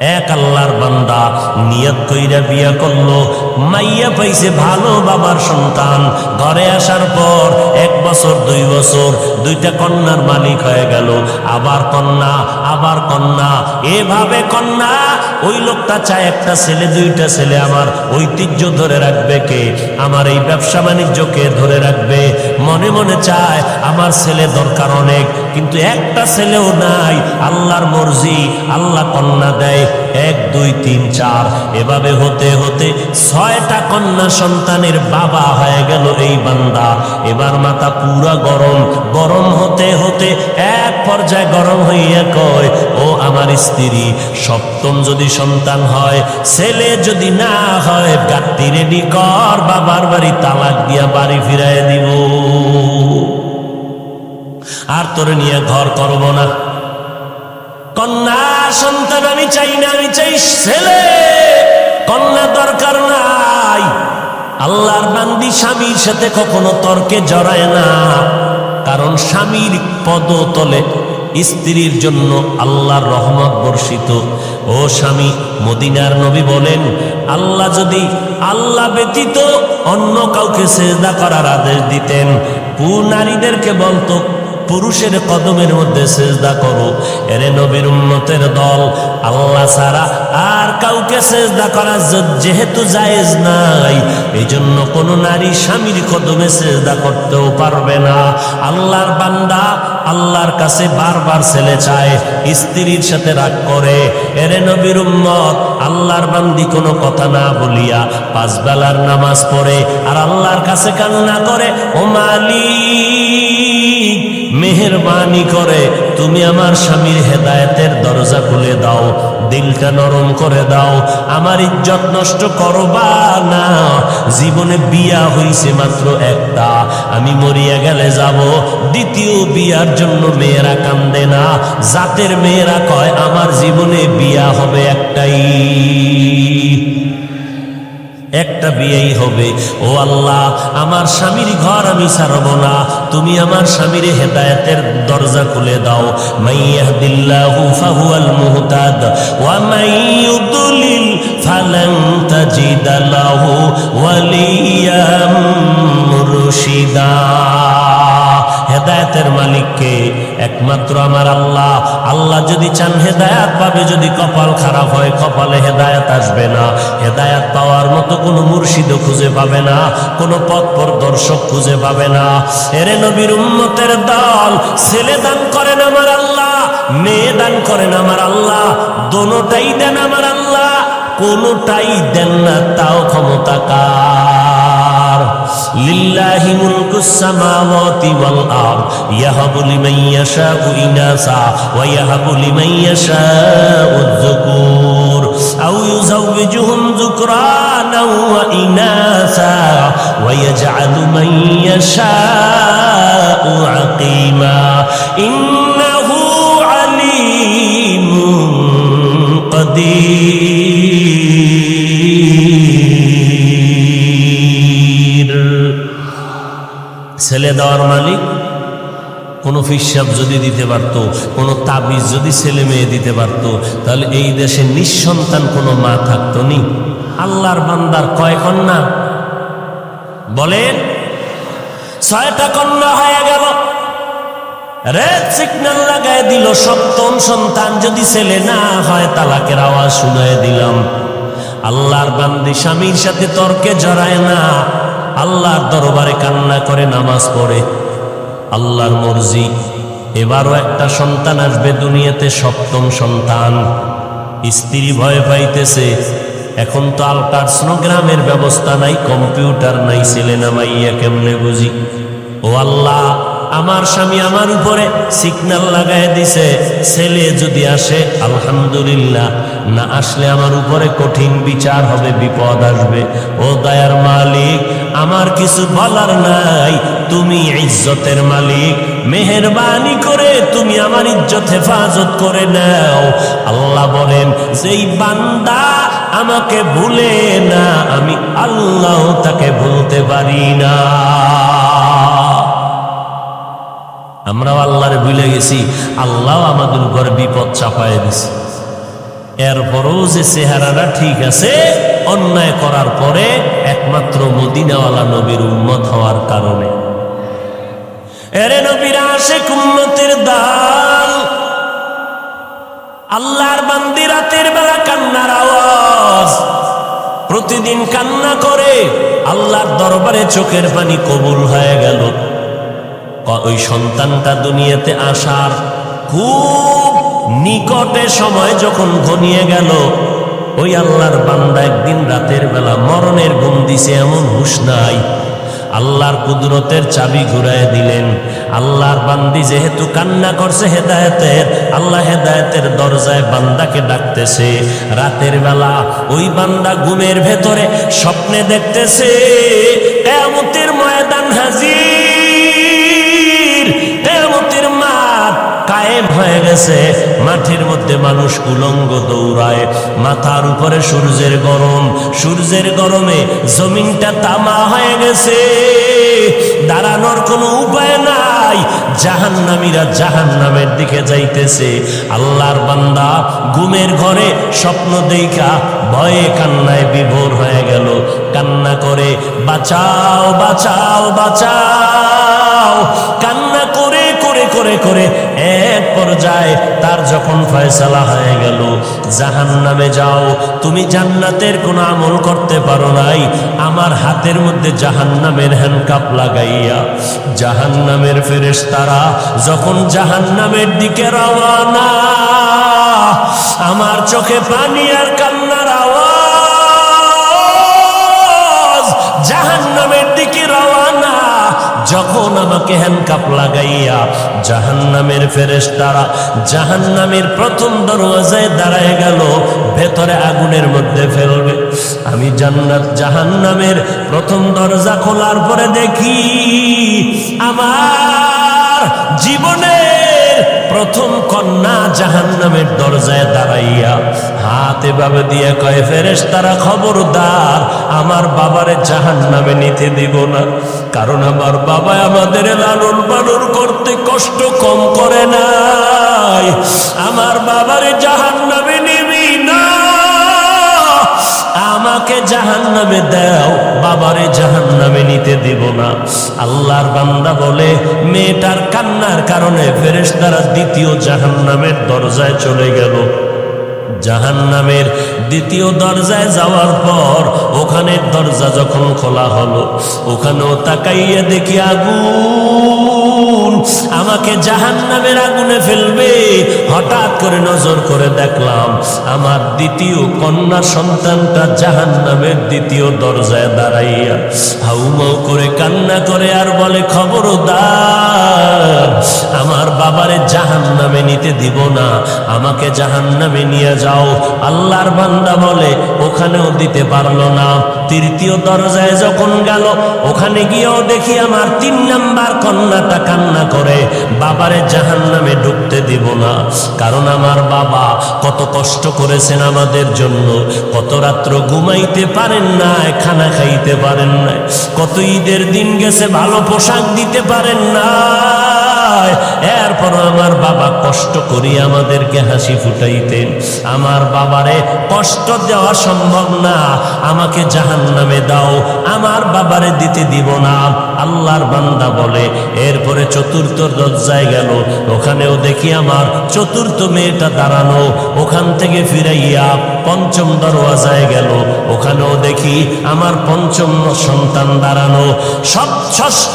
এক আল্লাহর বান্দা নিয়ত কইরা বিয়া করলো, মাইয়া পাইছে ভালো বাবার সন্তান। ঘরে আসার পর 1 বছর 2 বছর দুইটা কন্যার মালিক হয়ে গেল। আবার কন্যা, আবার কন্যা, এভাবে কন্যা। ওই লোকটা চায় একটা ছেলে, 2টা ছেলে। আমার ঐতিহ্য ধরে রাখবে কে? আমার এই ব্যবসা বাণিজ্যকে ধরে রাখবে। মনে মনে চায় আমার ছেলে দরকার অনেক, কিন্তু একটা ছেলেও নাই। আল্লাহর মর্জি, আল্লাহ কন্যা দেয় 1 2 3 4। এভাবে হতে হতে 6টা কন্যা সন্তানের বাবা হয়ে গেল এই বান্দা। এবার মাথা পুরা গরম। গরম হতে হতে এক পর্যায়ে গরম হইয়া কয়, ও আমার স্ত্রী, 7ম যদি সন্তান হয়, ছেলে যদি না হয়, গাত্তি রেডি কর, বাবার বাড়ি তালাক দিয়া বাড়ি ফিরাই দিব। আর তোরে নিয়ে ঘর করব না। কন্যা সন্তান আমি চাই না, আমি চাই ছেলে। কন্যা দরকার নাই। আল্লাহর বান্দি স্বামীর সাথে কখনো তর্কে জড়ায় না, কারণ স্বামীর পদতলে স্ত্রীর জন্য আল্লাহর রহমত বর্ষিত। ও স্বামী, মদিনার নবী বলেন, আল্লাহ যদি আল্লাহ ব্যতীত অন্য কাউকে সেজদা করার আদেশ দিতেন, নারীদেরকে বলতো পুরুষের কদমের মধ্যে সেজদা করো। এরে নবীর উম্মতের দল, আল্লাহ ছাড়া আর কাউকে সেজদা করা যেহেতু জায়েজ নাই, এই জন্য কোন নারী স্বামীর কদমে সেজদা করতেও পারবে না। আল্লাহর বান্দা আল্লাহর কাছে বারবার ছেলে চায়, স্ত্রীর সাথে রাগ করে। এরে নবীর উম্মত, আল্লাহর বান্দি কোনো কথা না বলিয়া 5 বেলার নামাজ পড়ে আর আল্লাহর কাছে কান্না করে, ও মালিক, মেহেরবানি করে তুমি আমার স্বামীর হেদায়েতের দরজা খুলে দাও, দিলটা নরম করে দাও, আমার ইজ্জত নষ্ট করবা না। জীবনে বিয়া হইছে মাত্র একটা, আমি মরিয়া গেলে যাব। দ্বিতীয় বিয়ার জন্য মেয়েরা কান্দে না, জাতের মেয়েরা কয় আমার জীবনে বিয়া হবে একটাই, একটা বিয়েই হবে। ও আল্লাহ, আমার স্বামীর ঘর আমি ছাড়ব না, তুমি আমার স্বামীর হেদায়েতের দরজা খুলে দাও। মাইয়াহদিল্লাহু ফাহুয়াল মুহতাদ ওয়া মাইয়ুদলিল ফালান তাজিদা লাহু ওয়ালিয়াম মুরশিদা। হেদায়েতের মালিককে একমাত্র আমার আল্লাহ। আল্লাহ যদি চান হেদায়েত পাবে, যদি কপাল খারাপ হয়, কপালে হেদায়েত আসবে না। হেদায়েত পাওয়ার মতো কোনো মুর্শিদও খুঁজে পাবে না, কোনো পথ প্রদর্শক খুঁজে পাবে না। এরে নবীর উম্মতের দল, ছেলে দান করেন আমার আল্লাহ, মেয়ে দান করেন আমার আল্লাহ, দোনোটাই দেন আমার আল্লাহ। কোনোটাই দেন না, তাও ক্ষমতা কার? লিল্লাহি মুলকুস সামাওয়াতি ওয়াল আরদ ইয়াহাবু লিমান ইয়াশাউ ইনাসা ওয়া ইয়াহাবু লিমান ইয়াশাউ যুকুর আও ইউযাওবিজুহুম যুকরানা ওয়া ইনাসা ওয়া ইয়াজআলু মান ইয়াশাউ আকিমা ইন্নাহু আলীমুন কাদির। ছেলে দেওয়ার মালিক কোনো ফিসাব যদি দিতে পারতো, কোনো তাবিজ যদি ছেলে মেয়ে দিতে পারতো, তাহলে এই দেশে নিঃসন্তান কোনো মা থাকতো নি। আল্লাহর বান্দার কয় কন্যা বলেন? 6টা কন্যা হয়ে গেল। রেড সিগন্যাল লাগায় দিল, 7ম সন্তান যদি ছেলে না হয়, তালাকের আওয়াজ শুনায় দিলাম। আল্লাহর বান্দি স্বামীর সাথে তর্কে জড়ায় না, আল্লাহর দরবারে কান্না করে, নামাজ পড়ে। আল্লাহর মর্জি, এবারও একটা সন্তান আসবে দুনিয়াতে, 7ম সন্তান। স্ত্রী ভয় পাইতেছে। এখন তো আল্ট্রাসোনোগ্রামের ব্যবস্থা নাই, কম্পিউটার নাই, ছেলে না মাইয়া কেমনে বুঝি? ও আল্লাহ, আমার স্বামী আমার উপরে সিগন্যাল লাগায় দিছে, ছেলে যদি আসে আলহামদুলিল্লাহ, না আসলে আমার উপরে কঠিন বিচার হবে, বিপদ আসবে। ও দয়ার মালিক, আমার কিছু বলার নাই, তুমি ইজ্জতের মালিক, মেহেরবানি করে তুমি আমার ইজ্জত হেফাজত করে নাও। আল্লাহ বলেন, যেই বান্দা আমাকে ভুলে না, আমি আল্লাহ তাকে ভুলতে পারি না। আমরাও আল্লাহরে ভুলে গেছি, আল্লাহ আমাদের উপর বিপদ চাপায় দিছে। এরপরও যে চেহারাটা ঠিক আছে, অন্যায় করার পরে একমাত্র মদিনাওয়ালা নবীর উম্মত হওয়ার কারণে। এরে নবীর আশিক উম্মতের দল, আল্লাহর বান্দি রাতের বেলা কান্নার আওয়াজ, প্রতিদিন কান্না করে আল্লাহর দরবারে চোখের পানি কবুল হয়ে গেল। ওই সন্তানটা দুনিয়াতে আসার খুব নিকটে সময় যখন ঘনিয়ে গেল, ওই আল্লাহর বান্দা একদিন রাতের বেলা মরণের ঘুম দিছে, এমন হুঁশ নাই। আল্লাহর কুদরতের চাবি ঘুরায় দিলেন। আল্লাহর বান্দি যেহেতু কান্না করছে হেদায়েতের, আল্লাহ হেদায়েতের দরজায় বান্দাকে ডাকতেছে। রাতের বেলা ওই বান্দা ঘুমের ভেতরে স্বপ্নে দেখতেছে কিয়ামতের ময়দান হাজির, কিয়ামতের মাঠ কায়েম হয়ে গেছে। মাঠের মধ্যে মানুষ উলঙ্গ দৌড়ায়, মাথার উপরে সূর্যের গরম, সূর্যের গরমে জমিনটা তামা হয়ে গেছে, দাঁড়ানোর কোনো উপায় নাই। জাহান্নামীরা জাহান্নামের দিকে যাইতেছে। আল্লাহর বান্দা ঘুমের ঘরে স্বপ্ন দেখা ভয়ে কান্নায় বিভোর হয়ে গেল। কান্না করে বাঁচাও বাঁচাও বাঁচাও, কান্না করে করে করে করে এক পর্যায়ে তার যখন ফয়সালা হয়ে গেল, জাহান্নামে যাও, তুমি জান্নাতের কোনো আমল করতে পারো নাই, আমার হাতের মধ্যে জাহান্নামের হ্যান্ডকাপ লাগাইয়া জাহান্নামের ফেরেশতারা যখন জাহান্নামের দিকে রওনা, আমার চোখে পানি আর কান্নার আওয়াজ, জাহান্নামের দিকে রওনা। যখন আমাকে হ্যান্ডকাপ লাগাইয়া জাহান্নামের ফেরেশতারা জাহান্নামের প্রথম দরওয়াজায় দাঁড়ায় গেল, ভেতরে আগুনের মধ্যে ফেলবে। আমি জান্নাত জাহান্নামের প্রথম দরজা খোলার পরে দেখি আমার জীবনের প্রথম কন্যা জাহান্নামের দরজায় দাঁড়াইয়া হাত এভাবে দিয়ে কয়, ফেরেশতারা খবরদার, আমার বাবারে জাহান্নামে নিতে দিব না, কারণ আমার বাবা আমাদের লালন পালন করতে কষ্ট কম করে নাই, আমার বাবারে জাহান্নামে নিবি না, আমাকে জাহান্নামে দাও, বাবারে জাহান্নামে নিতে দিব না। আল্লাহর বান্দা বলে, মেয়েটার কান্নার কারণে ফেরেশতারা দ্বিতীয় জাহান্নামের দরজায় চলে গেল। জাহান্নামের দ্বিতীয় দরজায় যাওয়ার পর ওখানের দরজা যখন খোলা হলো, ওখানেও তাকাইয়া দেখি আগুন, আমাকে জাহান্নামের আগুনে ফেলবে। হঠাৎ করে নজর করে দেখলাম আমার দ্বিতীয় কন্যা সন্তানটা জাহান্নামের দ্বিতীয় দরজায় দাঁড়াইয়া হাউমাউ করে কান্না করে আর বলে, খবরদার, আমার বাবারে জাহান্নামে নিতে দিব না, আমাকে জাহান্নামে নিয়ে যাও। আল্লাহর বান্দা বলে, ওখানেও দিতে পারলো না। তৃতীয় দরজায় যখন গেল, ওখানে গিয়েও দেখি আমার 3 নাম্বার কন্যাটা কান্না করে, বাবারে জাহান্নামে ঢুকতে দিব না, কারণ আমার বাবা কত কষ্ট করেছেন আমাদের জন্য, কত রাত্র ঘুমাইতে পারেন না, খানা খাইতে পারেন না, কত ঈদের দিন গেছে ভালো পোশাক দিতে পারেন না, এরপর আমার বাবা কষ্ট করি আমাদেরকে হাসি ফুটাইতেন, আমার বাবারে কষ্ট দেওয়া সম্ভব না, আমাকে জাহান্নামে দাও, আমার বাবারে দিতে দিব না। আল্লাহর বান্দা বলে, এরপরে চতুর্থ দরজায় গেল, ওখানেও দেখি আমার চতুর্থ মেয়েটা দাঁড়ানো, ওখান থেকে ফিরাইয়া পঞ্চম দরওয়াজায় গেল, ওখানেও দেখি আমার পঞ্চম সন্তান দাঁড়ানো। ষষ্ঠ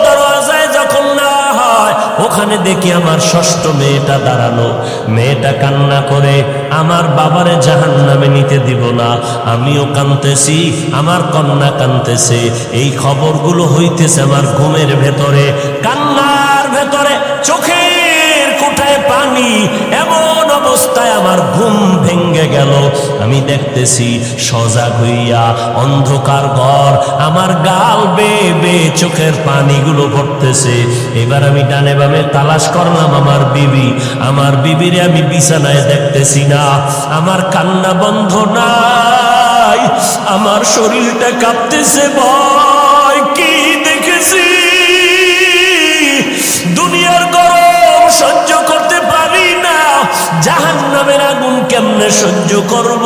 দরওয়াজায় যখন না হয়, ওখানে দেখি আমার ষষ্ঠ মেয়েটা দাঁড়ানো, মেয়েটা কান্না করে, আমার বাবারে জাহান্নামে নিতে দিব না, আমিও কাঁদতেছি, আমার কন্যা কাঁদতেছে, এই খবরগুলো হইতেছে আমার ঘুমের ভেতরে, কান্নার ভেতরে চোখের কোঠায় পানি, এমন অবস্থায় আমার ঘুম ভেঙ্গে গেল। আমি দেখতেছি সজাগ হইয়া অন্ধকার ঘর, আমার গাল বেয়ে বেয়ে চোখের পানিগুলো পড়তেছে। এবার আমি ডানে বামে তালাশ করলাম আমার বিবিরে আমি বিছানায় দেখতেছি না, আমার কান্না বন্ধ নাই, আমার শরীরটা কাঁপতেছে, ভয় কি দেখেছি, দুনিয়ার গরম সহ্য করতে পারি না, জাহান্নামের আগুন কেমনে সহ্য করব,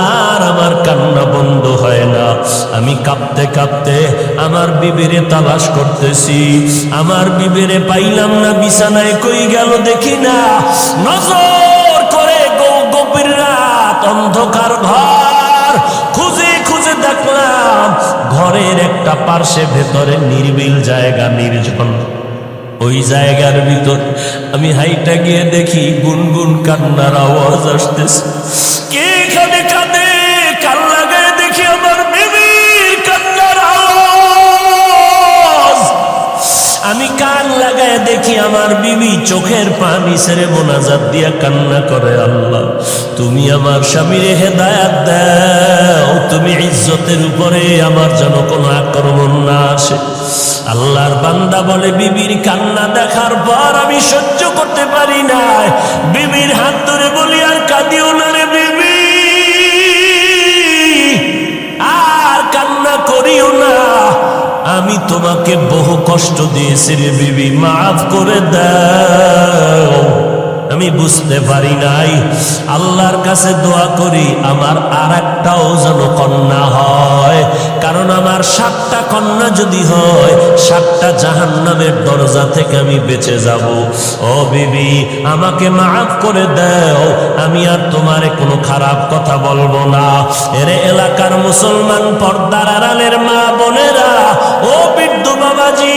আর আমার কান্না বন্ধ হয় না। আমি কাঁপতে কাঁপতে আমার বিবিরে তালাশ করতেছি, আমার বিবিরে পাইলাম না, বিছানায় কই গেল দেখি না। নজর করে গভীর রাত, অন্ধকার ঘর, খুঁজে খুঁজে দেখলাম ঘরের একটা পার্শ্বে ভেতরে নির্বিল জায়গা, নির্জন। ওই জায়গার ভিতর আমি হাইটা গিয়ে দেখি গুনগুন কান্নার আওয়াজ আসতেছে। কে এখানে কাঁদে? কান লাগায় দেখি আমার বিবির কান্নার আওয়াজ। আমি কান লাগায় দেখি আমার বিবি চোখের পানি ছেড়ে মোনাজাত দিয়া কান্না করে, আল্লাহ তুমি আমার স্বামীর হেদায়েত দাও, তুমি ইজ্জতের উপরে আমার যেন কোনো আক্রমণ না আসে। আল্লাহর বান্দা বলে, বিবির কান্না দেখার পর আমি সহ্য করতে পারি না, বিবির হাত ধরে বলি, আর কাঁদিও না রে বিবি, আর কান্না করিও না, আমি তোমাকে বহু কষ্ট দিয়েছি রে বিবি, মাফ করে দাও। আমি বুঝতে পারি নাই। আল্লাহর কাছে দোয়া করি আমার আর একটাও যেন কন্যা হয়, কারণ আমার 7টা কন্যা যদি হয় 7টা জাহান্নামের দরজা থেকে আমি বেঁচে যাব। ও বিবি, আমাকে মাফ করে দাও, আমি আর তোমারে কোনো খারাপ কথা বলবো না। এরে এলাকার মুসলমান, পর্দার আড়ালের মা বোনেরা, ও বৃদ্ধ বাবাজি,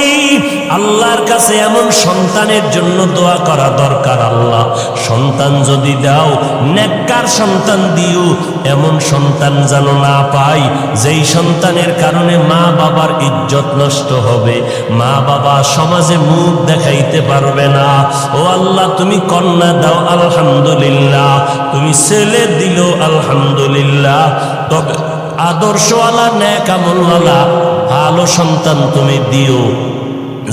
আল্লাহর কাছে এমন সন্তানের জন্য দোয়া করা দরকার। আল্লাহ সন্তান যদি দাও, নেককার সন্তান দিও, এমন সন্তান যেন না পাই যেই সন্তানের কারণে মা বাবার ইজ্জত নষ্ট হবে, মা বাবা সমাজে মুখ দেখাইতে পারবে না। ও আল্লাহ, তুমি কন্যা দাও আলহামদুলিল্লাহ, তুমি ছেলে দিল আলহামদুলিল্লাহ, তবে আদর্শওয়ালা, নেক আমলওয়ালা ভালো সন্তান তুমি দিও।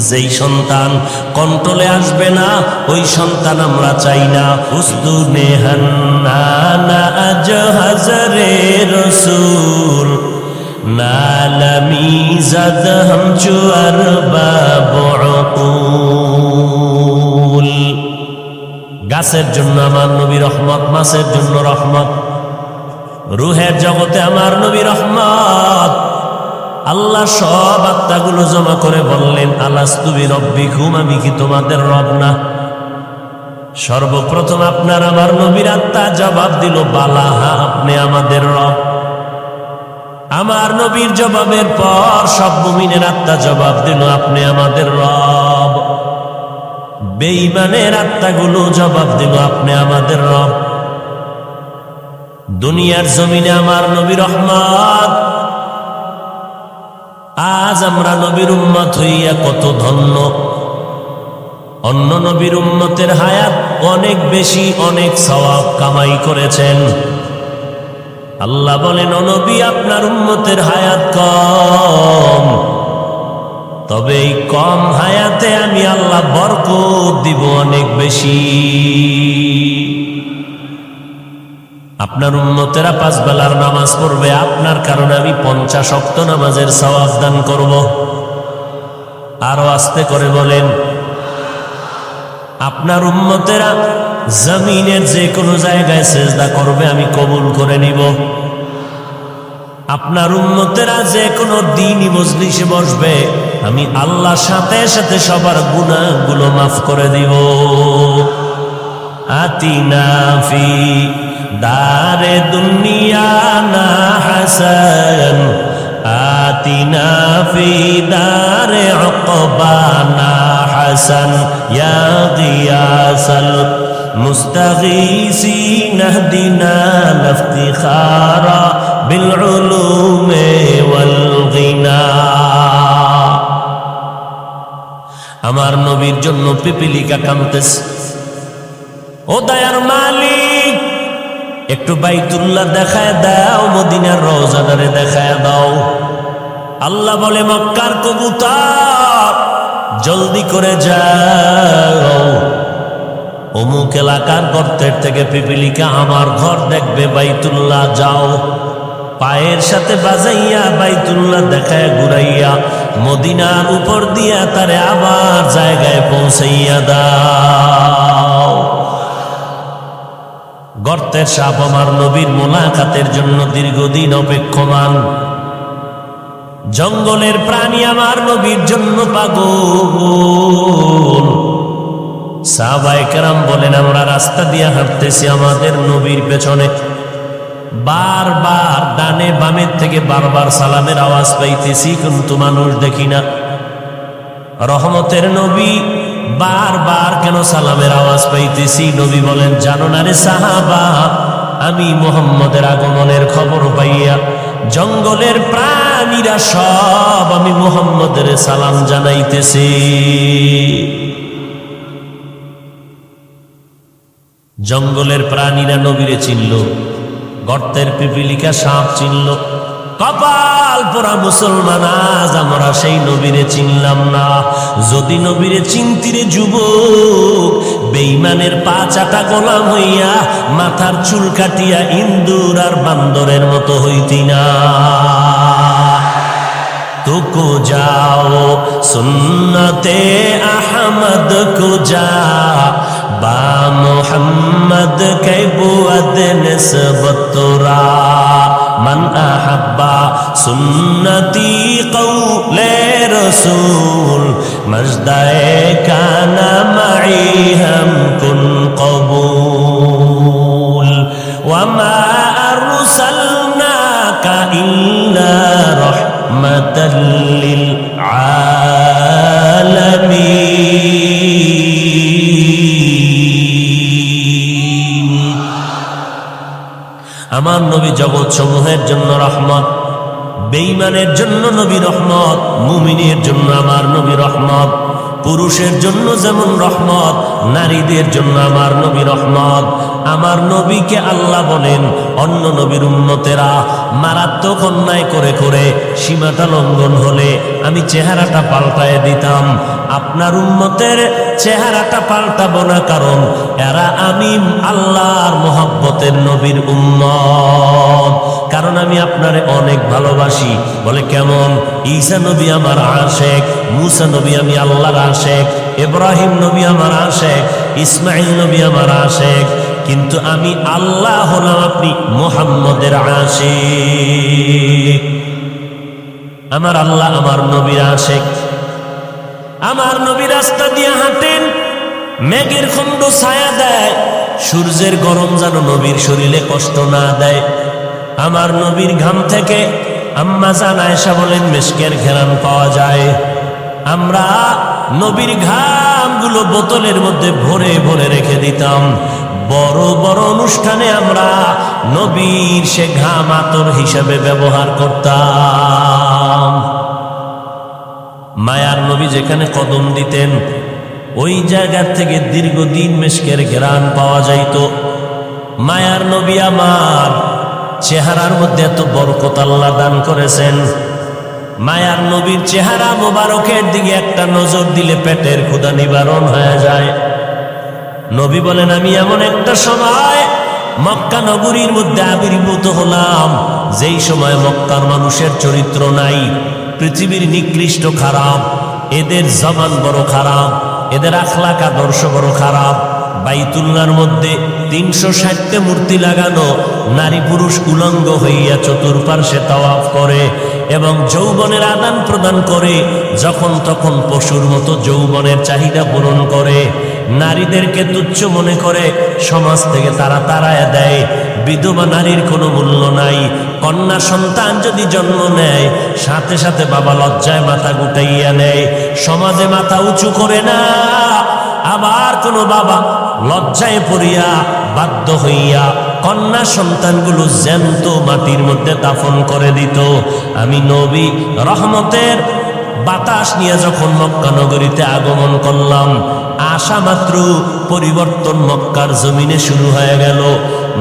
যেই সন্তান কন্ট্রোলে আসবে না, ওই সন্তান আমরা চাই না। উসদুনে হান্নানা আজ হাজরে রসুল, নালামি জাদ হাম চুয়ার বাবুল। গাছের জন্য আমার নবী রহমত, মাছের জন্য রহমত, রুহের জগতে আমার নবী রহমত। আল্লাহ সব আত্মাগুলো জমা করে বললেন, আলাস্তু বিরব্বিকুম, আমি কি তোমাদের রব না? সর্বপ্রথম আপনার আমার নবীর আত্মা জবাব দিল, বালা, হ্যাঁ আপনি আমাদের রব। আমার নবীর জবাবের পর সব মুমিনের আত্মা জবাব দিল, আপনি আমাদের রব। বেঈমানের আত্মাগুলো জবাব দিল, আপনি আমাদের রব। দুনিয়ার জমিনে আমার নবী রহমত। আজ আমরা নবীর উম্মত হইয়া কত ধন্য। অন্য নবীর উম্মতের হায়াত অনেক বেশি, অনেক সওয়াব কামাই করেছেন। আল্লাহ বলেন, ও নবী, আপনার উম্মতের হায়াত কম, তবে এই কম হায়াতে আমি আল্লাহ বরকত দিব অনেক বেশি। আপনার উম্মতেরা 5 বেলার নামাজ পড়বে, আপনার কারণে আমি 50 ওয়াক্ত নামাজের সওয়াব দান করব। আরো আস্তে করে বলেন, আপনার উম্মতেরা জমিনের যে কোনো জায়গায় সেজদা করবে, আমি কবুল করে নিব। আপনার উম্মতেরা যে কোনো দ্বীনি মজলিসে বসবে, আমি আল্লাহর সাথে সাথে সবার গুনাহগুলো মাফ করে দিব। আতিনা ফি দারে দুনিয়া না হাসান, আতিনা ফি দারে উকবানা হাসান, ইয়া গিয়াসাল মুস্তাগীসিন ইহদিনা লিফতিখারা বিল উলুমি ওয়াল গিনা। আমার নবীর জন্য পিপিলিকা কাঁদতেছে। ও দয়ার মালিক, একটু বাইতুল্লাহ দেখায় দাও, মদিনার রওজাদারে দেখায় দাও। আল্লাহ বলে, মক্কার কবুতর জলদি করে যাও, অমুক এলাকার গর্তের থেকে পিপিলিকা আমার ঘর দেখবে, বাইতুল্লাহ যাও। পায়ের সাথে বাজাইয়া বাইতুল্লাহ দেখায় ঘুরাইয়া মদিনার উপর দিয়া তারে আবার জায়গায় পৌঁছাইয়া দাও। গর্তের সাপ আমার নবীর মোলাকাতের জন্য দীর্ঘদিন অপেক্ষমান। জঙ্গলের প্রাণী আমার নবীর জন্য পাগল। সাহাবায়ে কেরাম বলেন, আমরা রাস্তা দিয়ে হাঁটতেছি, আমাদের নবীর পেছনে বারবার ডানে বামের থেকে বারবার সালামের আওয়াজ পাইতেছি, কিন্তু মানুষ দেখি না। রহমতের নবী বারবার কেন সালামের আওয়াজ পাইতেছি? নবী বলেন, জানো না রে সাহাবা, আমি মুহাম্মদের আগমনের খবর পাইয়া জঙ্গলের প্রাণীরা সব আমি মুহাম্মদের সালাম জানাইতেছি। জঙ্গলের প্রাণীরা নবীরে চিনল, গর্তের পিপিলিকা সাপ চিনল। কপাল পোড়া মুসলমান, আজ আমরা সেই নবীরে চিনলাম না। যদি নবীরে চিনতিরে যুবক, বেঈমানের পা চাটা গোলাম হইয়া মাথার চুল কাটিয়া ইন্দুর আর বান্দরের মতো হইতি না। तुको जाओ सुन्नते अहमद को जा बा मोहम्मद के बुअद निस्बत तोरा मन अहब्बा सुन्नती कौले रसूल मजदाए काना मई हम कुन कबूल वमा अरसलनाका इल्ला रहमतल लिल आलमीन। আমার নবী জগৎ সমূহের জন্য রহমত, বেঈমানের জন্য নবী রহমত, মুমিনের জন্য আমার নবী রহমত। পুরুষের জন্য যেমন রহমত, নারীদের জন্য আমার নবী রহমত। আমার নবীকে আল্লাহ বলেন, অন্য নবীর উম্মতেরা মারাত্মক অন্যায় করে করে সীমাটা লঙ্ঘন হলে আমি চেহারাটা পাল্টায় দিতাম, আপনার উম্মতের চেহারাটা পাল্টাবো না, কারণ এরা আমি আল্লাহর মোহাব্বতের নবীর উম্মত, কারণ আমি আপনারে অনেক ভালোবাসি। বলে কেমন? ঈসা নবী আমার আশেক, মুসা নবী আমি আল্লাহর আশেক, ইব্রাহিম নবী আমার আশেক, ইসমাইল নবী আমার আশেক, কিন্তু আমি আল্লাহ হলাম আপনি মুহাম্মদের আশেক। আমার আল্লাহ আমার নবীর আশেক। আমার নবী রাস্তা দিয়ে হাঁটেন, মেঘের খণ্ড ছায়া দেয়, সূর্যের গরম যেন নবীর শরীরে কষ্ট না দেয়। আমার নবীর ঘাম থেকে আম্মা জান আয়েশা বলেন মেশকের ঘেরান পাওয়া যায়। আমরা নবীর ঘামগুলো বোতলের মধ্যে ভরে ভরে রেখে দিতাম। বড় বড় অনুষ্ঠানে আমরা নবীর সে ঘাম আতর হিসাবে ব্যবহার করতাম। মায়ার নবী যেখানে কদম দিতেন ওই জায়গার থেকে দীর্ঘদিন মেশকের ঘেরান পাওয়া যাইত। মায়ার নবী আমার চেহারার মধ্যে এত বরকত আল্লাহ দান করেছেন। মায়ার নবীর চেহারা মোবারকের দিকে একটা নজর দিলে পেটের ক্ষুধা নিবারণ হয়ে যায়। নবী বলেন, আমি এমন একটা সময় মক্কা নগরীর মধ্যে আবির্ভূত হলাম যেই সময় মক্কার মানুষের চরিত্র নাই, পৃথিবীর নিকৃষ্ট খারাপ, এদের জবান বড় খারাপ, এদের আখলাক আদর্শ বড় খারাপ। বাইতুল্লাহর মধ্যে 360টা মূর্তি লাগানো, নারী পুরুষ উলঙ্গ হইয়া চতুর্পার্শ্বে তাওয়াফ করে এবং যৌবনের আদান প্রদান করে, যখন তখন পশুর মতো যৌবনের চাহিদা পূরণ করে, নারীদেরকে তুচ্ছ মনে করে সমাজ থেকে তারা তাড়ায় দেয়। বিধবা নারীর কোনো মূল্য নাই। কন্যা সন্তান যদি জন্ম নেয় সাথে সাথে বাবা লজ্জায় মাথা গুটাইয়া নেয়, সমাজে মাথা উঁচু করে না। আবার কোনো বাবা লজ্জায় পড়িয়া বাধ্য হইয়া কন্যা সন্তানগুলো জ্যান্ত মাটির মধ্যে দাফন করে দিত। আমি নবী রহমতের বাতাস নিয়ে যখন মক্কা নগরীতে আগমন করলাম, আসা মাত্র পরিবর্তন মক্কার জমিনে শুরু হয়ে গেল।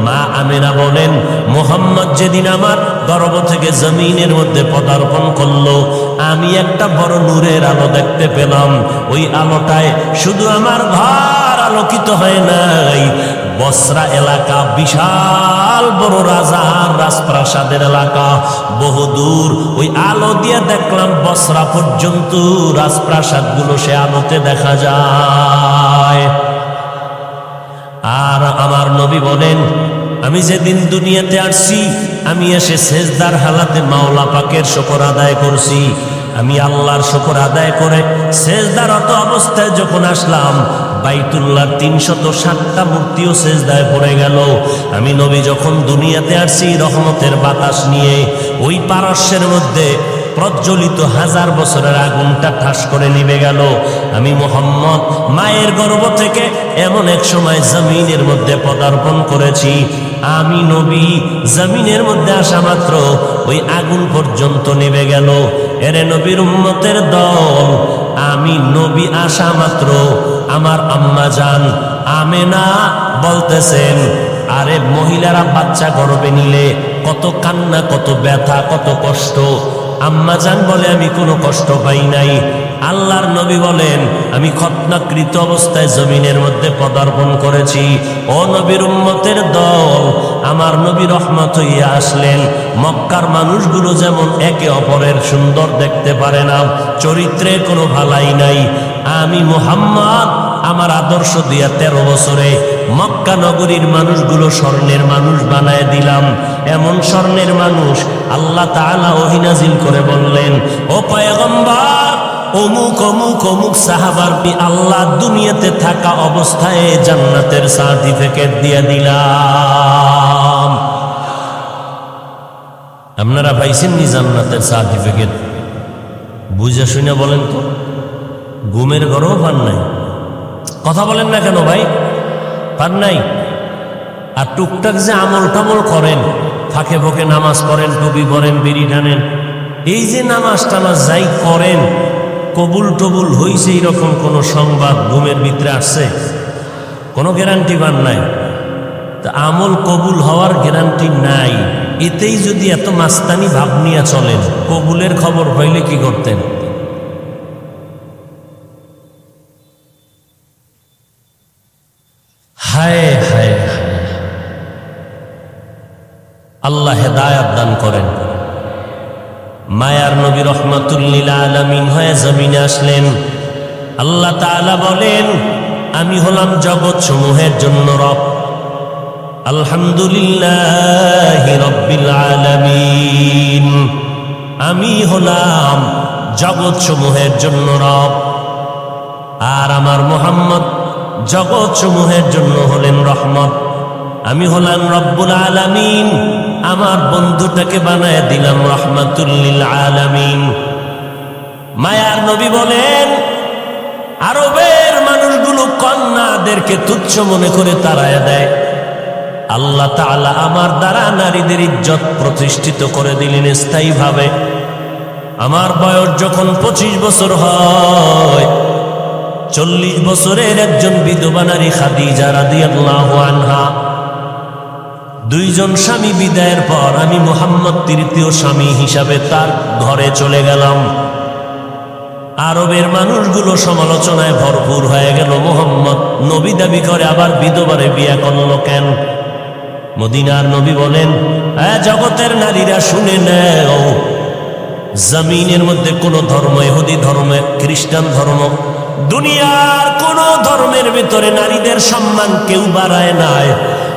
মা আমেনা বলেন, মুহাম্মদ যেদিন আমার গর্ভ থেকে জমিনের মধ্যে পদার্পণ করলো, আমি একটা বড় নূরের আলো দেখতে পেলাম। ওই আলোটায় শুধু আমার ঘর আলোকিত হয় নাই, বসরা এলাকা, বিশাল বড় রাজার রাজপ্রাসাদের এলাকা, বহুদূর ওই আলো দিয়ে দেখলাম বসরা পর্যন্ত রাজপ্রাসাদগুলো সে আলোতে দেখা যায়। আর আমার নবী বলেন, আমি যেদিন দুনিয়াতে আসছি আমি এসে সেজদার হালাতে মাওলা পাকের শুকর আদায় করছি। আমি আল্লাহর শুকর আদায় করে সেজদারত অবস্থায় যখন আসলাম, বাইতুল্লাহর ৩৬০টা মূর্তিও সেজদায় পড়ে গেল। আমি নবী যখন দুনিয়াতে আসছি রহমতের বাতাস নিয়ে, ওই পারস্যের মধ্যে প্রজ্বলিত 1000 বছরের আগুনটা ঠাস করে নিভে গেল। আমি মুহাম্মদ মায়ের গর্ভ থেকে এমন এক সময় জমিনের মধ্যে পদার্পণ করেছি। আমি নবী জমিনের মধ্যে আসা মাত্র ওই আগুন পর্যন্ত নিভে গেল। এরে নবীর উম্মতের দল, আমি নবী আসা মাত্র আমার আম্মা জান আমেনা বলতেছেন, আরে মহিলারা বাচ্চা গর্ভে নিলে কত কান্না, কত ব্যথা, কত কষ্ট। আম্মা জান বলে আমি কোনো কষ্ট পাই নাই। আল্লাহর নবী বলেন, আমি খতনাকৃত অবস্থায় জমিনের মধ্যে পদার্পণ করেছি। ও নবীর উম্মতের দল, আমার নবী রহমত হইয়া আসলেন। মক্কার মানুষগুলো যেমন একে অপরের সুন্দর দেখতে পারে না, চরিত্রের কোনো ভালাই নাই, আমি মুহাম্মদ আমার আদর্শ দিয়া 13 বছরে মক্কা নগরীর মানুষগুলো স্বর্ণের মানুষ বানায় দিলাম। এমন স্বর্ণের মানুষ আল্লাহ তাআলা ওহী নাজিল করে বললেন, ও পয়গম্বর, অমুক অমুক অমুক সাহাবার আল্লাহ দুনিয়াতে থাকা অবস্থায় জান্নাতের সার্টিফিকেট দিয়ে দিলাম। আপনারা পাইছেন নি জান্নাতের সার্টিফিকেট? বুঝে শুনে বলেন তো, ঘুমের ঘরেও পান নাই? কথা বলেন না কেন ভাই, পান নাই? আর টুকটাক যে আমল টামল করেন, ফাঁকে ফোঁকে নামাজ পড়েন, টুপি পরেন, বিড়ি টানেন, এই যে নামাজ টামাজ যাই করেন, কবুল টবুল হইছে এরকম কোনো সংবাদ ঘুমের ভিতরে আসছে? কোনো গ্যারান্টি পান নাই। তা আমল কবুল হওয়ার গ্যারান্টি নাই, এতেই যদি এত মাস্তানি ভাব নিয়ে চলেন, কবুলের খবর পাইলে কি করতেন? হায় হায় হায়, আল্লাহ হেদায়াত দান করেন। মায়ার নবী রহমাতুল লিল আলামিন হয়ে জমিনে আসলেন। আল্লাহ তাআলা বলেন, আমি হলাম জগৎ সমূহের জন্য রব। আলহামদুলিল্লাহি রাব্বিল আলামিন, আমি হলাম জগৎ সমূহের জন্য রব। আর আমার মুহাম্মদ জগৎ সমূহের জন্য হলেন রহমত। আমি হলাম রব্বুল আলামিন, আমার বন্ধুটাকে বানায় দিলাম রহমাতুল লিল আলামিন। মায়ার নবী বলেন, আরবের মানুষগুলো কন্যাদেরকে তুচ্ছ মনে করে তাড়ায় দেয়, আল্লাহ তাআলা আমার দ্বারা নারীদের ইজ্জত প্রতিষ্ঠিত করে দিলেন স্থায়ীভাবে। আমার বয়স যখন 25 বছর হয়, 40 বছরের একজন বিধবা নারী খাদিজা রাদিয়াল্লাহু আনহা, 2 জন স্বামী বিদায়ের পর আমি মুহাম্মদ তৃতীয় স্বামী হিসাবে তার ঘরে চলে গেলাম। আরবের মানুষগুলো সমালোচনায় ভরপুর হয়ে গেল, মুহাম্মদ নবী দাবি করে আবার বিধবারে বিয়ে করলো কেন? মদিনার নবী বলেন, জগতের নারীরা শুনে নেও, জমিনের মধ্যে কোন ধর্ম, ইহুদি ধর্ম, খ্রিস্টান ধর্ম, দুনিয়ার কোন ধর্মের ভিতরে নারীদের সম্মান কেউ বাড়ায় নাই।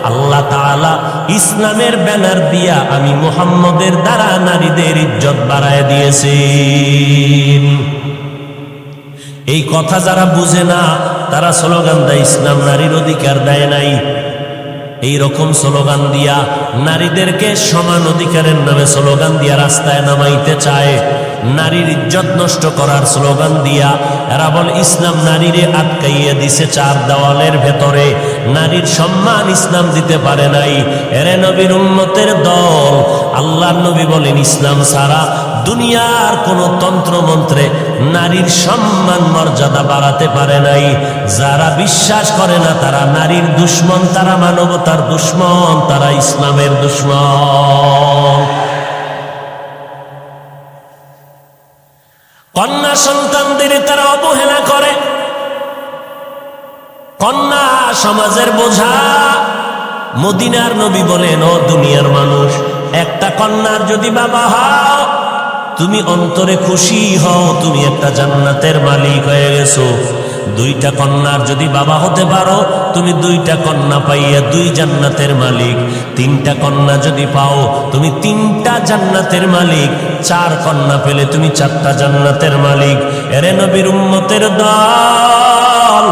আল্লাহ তাআলা ইসলামের ব্যানার দিয়া আমি মুহাম্মদের দ্বারা নারীদের ইজ্জত বাড়ায় দিয়েছেন। এই কথা যারা বুঝে না তারা স্লোগান দেয় ইসলাম নারীর অধিকার দেয় নাই। এই রকম স্লোগান দিয়া নারীদেরকে সমান অধিকারের নামে স্লোগান দিয়া রাস্তায় নামাইতে চায়। নারীর ইজ্জত নষ্ট করার স্লোগান দিয়া এরা বলে ইসলাম নারীরে আটকাইয়া দিছে 4 দেওয়ালের ভেতরে, নারীর সম্মান ইসলাম দিতে পারে নাই। এরে নবীর উম্মতের দল, আল্লাহর নবী বলেন ইসলাম ছাড়া দুনিয়ার কোন তন্ত্রমন্ত্রে নারীর সম্মান মর্যাদা বাড়াতে পারে নাই। যারা বিশ্বাস করে না তারা নারীর দুশ্মন, তারা মানবতার দুশ্মন, তারা ইসলামের দুশ্মন। কন্যা সন্তানদের তারা অবহেলা করে, কন্যা সমাজের বোঝা। মদিনার নবী বলেন, ও দুনিয়ার মানুষ, একটা কন্যার যদি বাবা হও তুমি অন্তরে খুশি হও, তুমি একটা জান্নাতের মালিক হয়ে গেছো। দুইটা কন্যার যদি বাবা হতে পারো তুমি দুইটা কন্যা পাইয়া দুই জান্নাতের মালিক। তিনটা কন্যা যদি পাও তুমি তিনটা জান্নাতের মালিক। চার কন্যা পেলে তুমি চারটা জান্নাতের মালিক। এরে নবীর উম্মতের দল,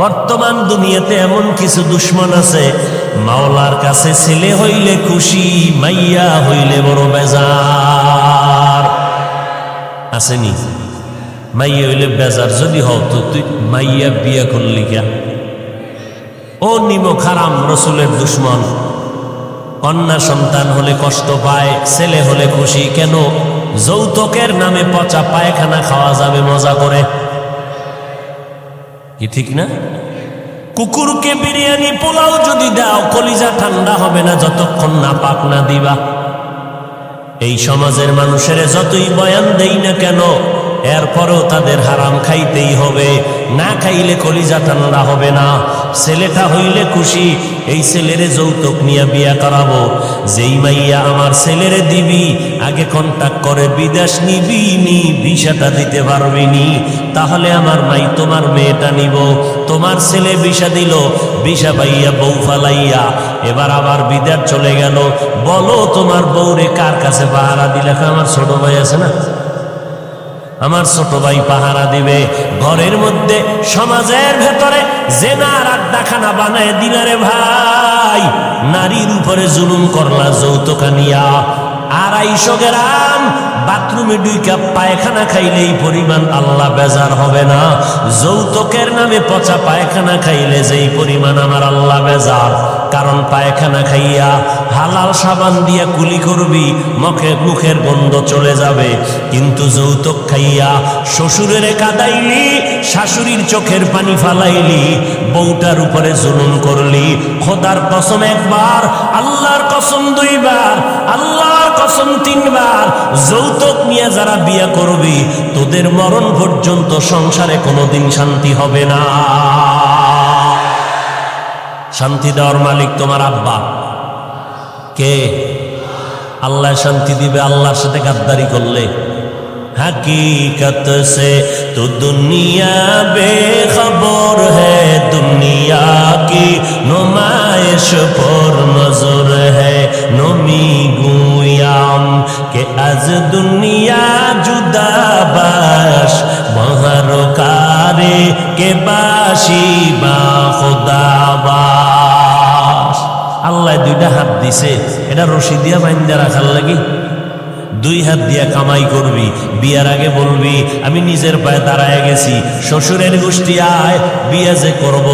বর্তমান দুনিয়াতে এমন কিছু দুশ্মন আছে, মাওলার কাছে ছেলে হইলে খুশি, মাইয়া হইলে বড় বেজার। আসেনি? মাইয়া হইলে বেজার যদি হও তো তুই মাইয়া বিয়া করলি কে? ও নিমক হারাম রসুলের দুশ্মন। কন্যা সন্তান হলে কষ্ট পায়, ছেলে হলে খুশি কেন? যৌতুকের নামে পচা পায়খানা খাওয়া যাবে মজা করে, কি ঠিক না? কুকুরকে বিরিয়ানি পোলাও যদি দাও কলিজা ঠান্ডা হবে না যতক্ষণ না পাক না দিবা। এই সমাজের মানুষের যতই বয়ান দেই না কেন, এরপরেও তাদের হারাম খাইতেই হবে, না খাইলে কলিজা ঠান্ডা হবে না। ছেলেটা হইলে খুশি, এই ছেলেরে যৌতুক নিয়ে বিয়া করাবো। যেই মাইয়া আমার ছেলেরে দিবি আগে কন্টাক্ট করে বিদেশ নিবি নি, ভিসাটা দিতে পারবি নি, তাহলে আমার মাই তোমার মেয়েটা নিব। তোমার ছেলে ভিসা দিল, ভিসা পাইয়া বউ ফালাইয়া এবার আবার বিদেশ চলে গেল। বলো তোমার বউরে কার কাছে পাহারা দিলে? আমার ছোট ভাই আছে না, আমার ছোট ভাই পাহারা দিবে। ঘরের মধ্যে সমাজের ভেতরে জেনার আড্ডাখানা বানায় দিলারে ভাই। নারীর উপরে জুলুম করলা যৌতুক নিয়া। 250 গ্রাম বাথরুমে 2 কাপ পায়খানা খাইলে এই পরিমাণ আল্লাহ বেজার হবে না? যৌতুকের নামে পচা পায়খানা খাইলে যেই পরিমাণ আমার আল্লাহ বেজার। কারণ পায়খানা খাইয়া হালাল সাবান দিয়া কুলি করবি, মুখের গন্ধ চলে যাবে। কিন্তু যৌতুক খাইয়া শ্বশুরের কাদাইলি, শাশুড়ির চোখের পানি ফালাইলি, বউটার উপরে জুলুম করলি। খোদার কসম একবার, আল্লাহর কসম 2 বার, আল্লাহর কসম 3 বার, যৌতুক নিয়ে যারা বিয়ে করবি তোদের মরণ পর্যন্ত সংসারে কোনোদিন শান্তি হবে না। শান্তি দেওয়ার মালিক তোমার আব্বা। কে? আল্লাহ শান্তি দিবে আল্লাহর সাথে গাদ্দারি করলে। हकीकत से तो दुनिया बेखबर है, दुनिया की नुमाइश पर नजर है। नमी गुयाम के आज दुनिया जुदा बाश, महरकारे के बाशी बा खुदा बाश। আল্লাহ 2টা হাত দিছে, এটা রশি দিয়া বাইন্দা রাখার লাগি। 2 হাত দিয়া কামাই করবি, বিয়ার আগে বলবি আমি নিজের পায়ে দাঁড়ায় গেছি, শ্বশুরের গোষ্ঠী আয় বিয়ে যে করব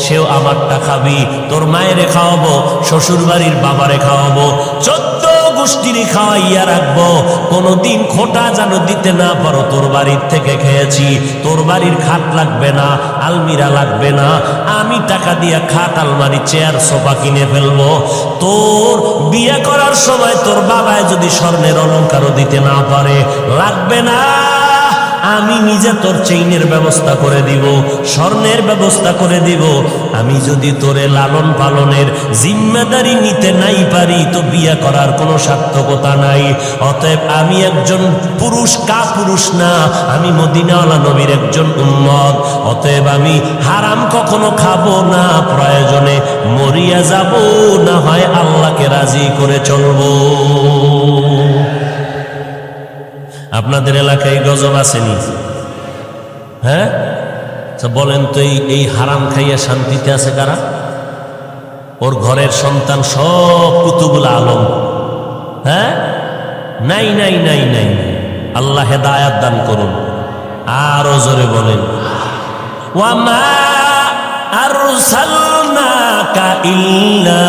সেও আমারটা খাবি, তোর মায়েরে খাওয়াবো, শ্বশুর বাড়ির বাবারে খাওয়াবো, 14 গোষ্ঠীরই খাওয়াইয়া রাখবো। কোনোদিন খোটা যেন দিতে না পারো, তোর বাড়ির থেকে খেয়েছি, তোর বাড়ির খাট লাগবে না, আলমিরা লাগবে না, আমি টাকা দিয়া খাট আলমারি চেয়ার সোফা কিনে ফেলবো। তোর বিয়ে করার সময় তোর বাবায় যদি স্বর্ণের অলংকারও দিতে না পারে, লাগবে না, আমি নিজে তোর চেইনের ব্যবস্থা করে দিব, স্বর্ণের ব্যবস্থা করে দিব। আমি যদি তোরে লালন পালনের জিম্মেদারি নিতে নাই পারি তো বিয়ে করার কোনো সার্থকতা নাই। অতএব আমি একজন পুরুষ, পুরুষ না, আমি মদিনাওয়ালা নবীর একজন উম্মত। অতএব আমি হারাম কখনো খাবো না, প্রয়োজনে মরিয়া যাব, না হয় আল্লাহকে রাজি করে চলবো। আপনাদের এলাকায় গজব আসেনি? হ্যাঁ বলেন তো, এই হারাম খাইয়া শান্তিতে আছে কারা? ওর ঘরের সন্তান সব কুতুবুল আলম। হ্যাঁ, নাই নাই নাই নাই। আল্লাহ হেদায়াত দান করুন। আরো জোরে বলেন, ওয়ামা আরসালনাকা ইল্লা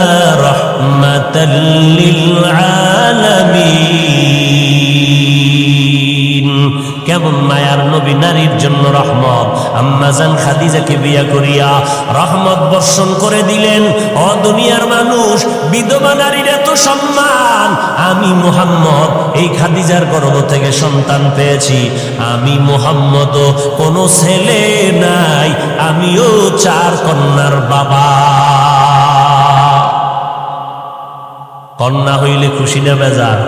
রাহমাতাল লিল আলামিন। কেমন মায়ার নবী, নারীর জন্য রহমত। আম্মাজান খাদিজাকে বিয়া করিয়া রহমত বর্ষণ করে দিলেন। ও দুনিয়ার মানুষ, বিধবা নারীর এত সম্মান। আমি মুহাম্মদ এই খাদিজার গর্ভ থেকে সন্তান পেয়েছি। আমি মুহাম্মদও কোনো ছেলে নাই, আমিও 4 কন্যার বাবা। কন্যা হইলে খুশি না বেজার?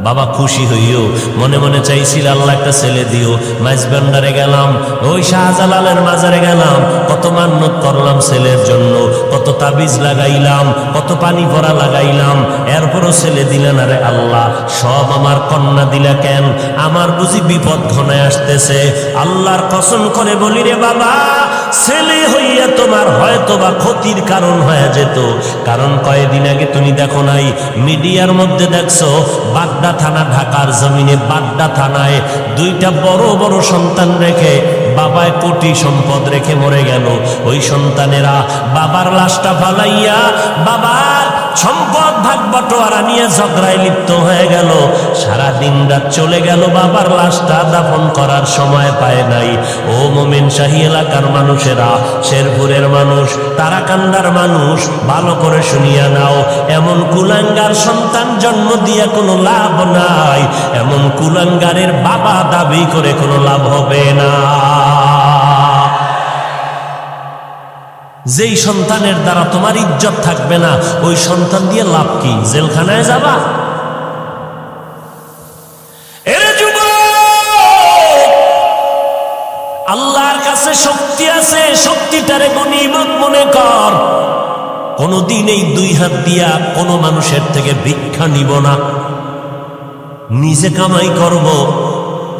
বাবা খুশি হইও, মনে মনে চাইছিল আল্লাহ একটা ছেলে দিও। মাইজবান্ডারে গেলাম, ওই শাহজালালের মাজারে গেলাম, কত মান্নত করলাম ছেলের জন্য, কত তাবিজ লাগাইলাম, কত পানি ভরা লাগাইলাম, এরপরও ছেলে দিলেন। আরে আল্লাহ, সব আমার কন্যা দিলা কেন? আমার বুঝি বিপদ ঘনায় আসতেছে। আল্লাহর কসম করে বলি রে বাবা, ছেলে হইয়া তোমার হয়তো বা ক্ষতির কারণ হয়ে যেত। কারণ কয়েকদিন আগে তুমি দেখো নাই, মিডিয়ার মধ্যে দেখছো, বাড্ডা থানা, ঢাকার জমিনে বাড্ডা থানায় দুইটা বড় বড় সন্তান রেখে বাবায় কোটি সম্পদ রেখে মরে গেল। ওই সন্তানেরা বাবার লাশটা ফালাইয়া বাবার সম্পদ ভাগ বটোয়ারা নিয়ে ঝগড়ায় লিপ্ত হয়ে গেল। সারা দিন রাত চলে গেল, বাবার লাশটা দাফন করার সময় পায় নাই। ও মোমেন শাহী এলাকার মানুষেরা, শেরপুরের মানুষ, তারাকান্দার মানুষ, ভালো করে শুনিয়া নাও, এমন কুলাঙ্গার সন্তান জন্ম দিয়ে কোনো লাভ নাই। এমন কুলাঙ্গারের বাবা দাবি করে কোনো লাভ হবে না। যেই সন্তানের দ্বারা তোমার ইজ্জত থাকবে না, ওই সন্তান দিয়ে লাভ কি? জেলখানায় যাবা? এরে যুবক, আল্লাহর কাছে শক্তি আছে, শক্তিটারে গনিমত মনে কর। কোনদিন এই দুই হাত দিয়া কোনো মানুষের থেকে ভিক্ষা নিব না, নিজে কামাই করব,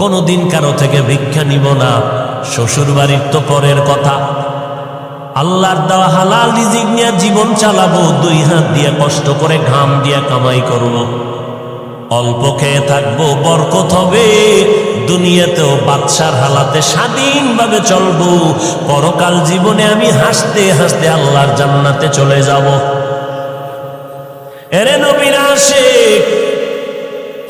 কোনদিন কারো থেকে ভিক্ষা নিব না। শ্বশুর বাড়ির তো পরের কথা, আল্লাহর দেওয়া হালাল রিজিক নিয়ে জীবন চালাবো, দুই হাত দিয়ে কষ্ট করে ঘাম দিয়ে কামাই করব। অল্প খেয়ে থাকবো, বরকত হবে, দুনিয়াতেও বাদশার হালাতে স্বাধীনভাবে চলবো। পরকাল জীবনে আমি হাসতে হাসতে আল্লাহর জান্নাতে চলে যাব। এরে নবীর আশিক,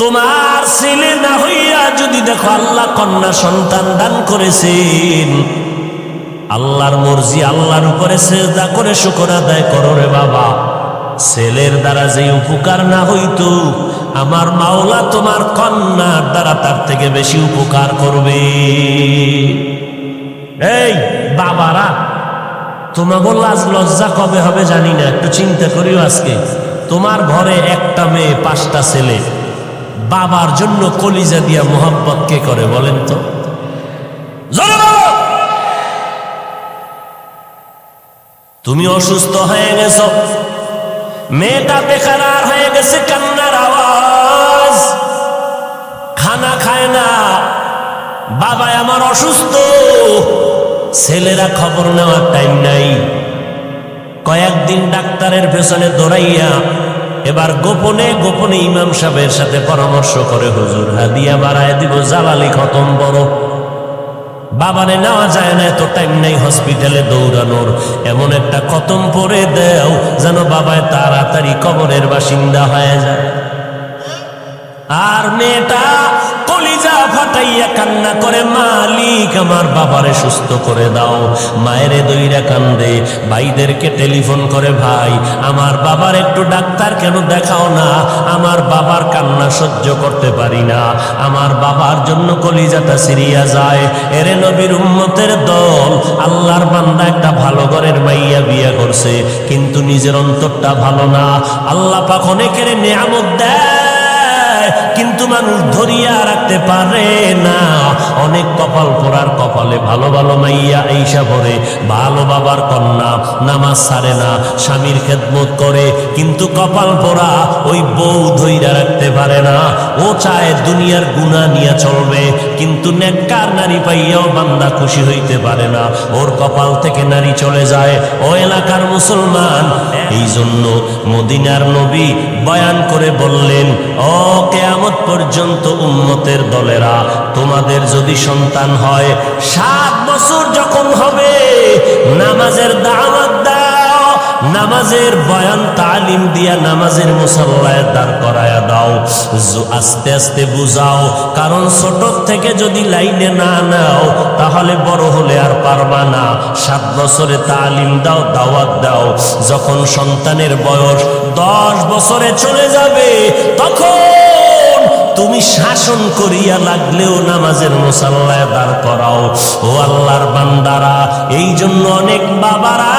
তোমার ছেলে না হইয়া যদি দেখো আল্লাহ কন্যা সন্তান দান করেছেন, আল্লাহর মর্জি, আল্লাহর উপরে সেজদা করে শুকর আদায় করো রে বাবা। ছেলের দ্বারা যে উপকার না হইতো, আমার মাওলা তোমার কন্যার দ্বারা তার থেকে বেশি উপকার করবে। এই বাবারা, তোমাকে লাজ লজ্জা কবে হবে জানি না, একটু চিন্তা করিও। আজকে তোমার ঘরে একটা মেয়ে, 5টা ছেলে, বাবার জন্য কলিজা দিয়া মোহাব্বত কে করে বলেন তো? তুমি অসুস্থ হয়ে গেছো, মেয়েটা বেকারার হয়ে গেছে, কান্নার আওয়াজ, খানা খায় না, বাবা আমার অসুস্থ, ছেলেরা খবর নেওয়ার টাইম নাই। কয়েকদিন ডাক্তারের পেছনে দৌড়াইয়া এবার গোপনে গোপনে ইমাম সাহেবের সাথে পরামর্শ করে, হুজুর হাদিয়া বাড়ায় দিব, জালালি খতম বড়, বাবারে নেওয়া যায় না, এত টাইম নেই হসপিটালে দৌড়ানোর, এমন একটা খতম পরে দেও যেন বাবায় তাড়াতাড়ি কবরের বাসিন্দা হয়ে যায়। আর মেয়েটা কলিজা ফাটাইয়া কান্না করে, মালিক আমার বাবারে সুস্থ করে দাও। মায়েরে দইরা কান্দে, ভাইদেরকে টেলিফোন করে, ভাই আমার বাবার একটু ডাক্তার কেন দেখাও না, আমার বাবার কান্না সহ্য করতে পারি না, আমার বাবার জন্য কলিজাটা সিরিয়া যায়। এরে নবীর উম্মতের দল, আল্লাহর বান্দা একটা ভালো ঘরের মাইয়া বিয়া করছে, কিন্তু নিজের অন্তরটা ভালো না। আল্লাহ পাক অনেকের নিয়ামত দেয়, কিন্তু মানুষ ধরিয়া রাখতে পারে না। অনেক কপাল পোড়ার কপালে ভালো ভালো মাইয়া এইসা পড়ে, ভালো বাবার কন্যা, নামাজ ছাড়ে না, স্বামীর খেদমত করে, কিন্তু কপাল পোড়া ওই বউ ধইরা রাখতে পারে না। ও চায় দুনিয়ার গুনাহ নিয়ে চলবে, কিন্তু নেককার নারী পাইয়াও বান্দা খুশি হইতে পারে না, ওর কপাল থেকে নারী চলে যায়। ও এলাকার মুসলমান, এই জন্য মদিনার নবী বয়ান করে বললেন, ও কিয়ামত পর্যন্ত উম্মতের দলেরা, তোমাদের যদি সন্তান হয়, 7 বছর যখন হবে, নামাজের দাওয়াত দাও, নামাজের বয়ান তালিম দিয়া নামাজের মুসাল্লায় দাঁড় করায়া দাও, আস্তে আস্তে বুঝাও। কারণ ছোট থেকে যদি লাইনে না নাও, তাহলে বড় হলে আর পারবা না। 7 বছরে তালিম দাও, দাওয়াত দাও। যখন সন্তানের বয়স 10 বছরে চলে যাবে, তখন তুমি শাসন করিয়া লাগলেও নামাজের মুসাল্লায় দাঁড় করাও। ও আল্লাহর বান্দারা, এই জন্য অনেক বাবারা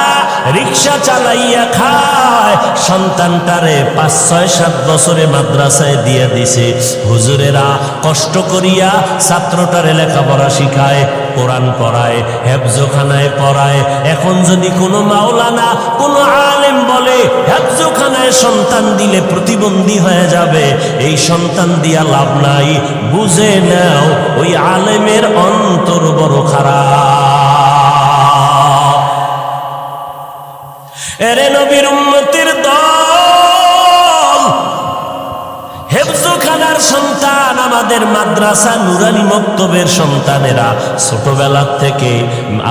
রিক্সা চালাইয়া খায়, সন্তানটারে 5, 6, 7 বছরে মাদ্রাসায় দিয়ে দিছে। হুজুরেরা কষ্ট করিয়া ছাত্রটারে লেখাপড়া শিখায়, কোরআন পড়ায়, হেফজখানায় পড়ায়। এখন যদি কোনো মাওলানা, কোনো আলেম বলে হেফজখানায় সন্তান দিলে প্রতিবন্ধী হয়ে যাবে, এই সন্তান দিয়া লাভ নাই। বুঝে নাও ওই আলেমের অন্তর বড় খারাপ। এরে নবীর উম্মতের দল, হেফজখানার সন্তান, আমাদের মাদ্রাসা নুরানি মক্তবের সন্তানেরা ছোটবেলা থেকে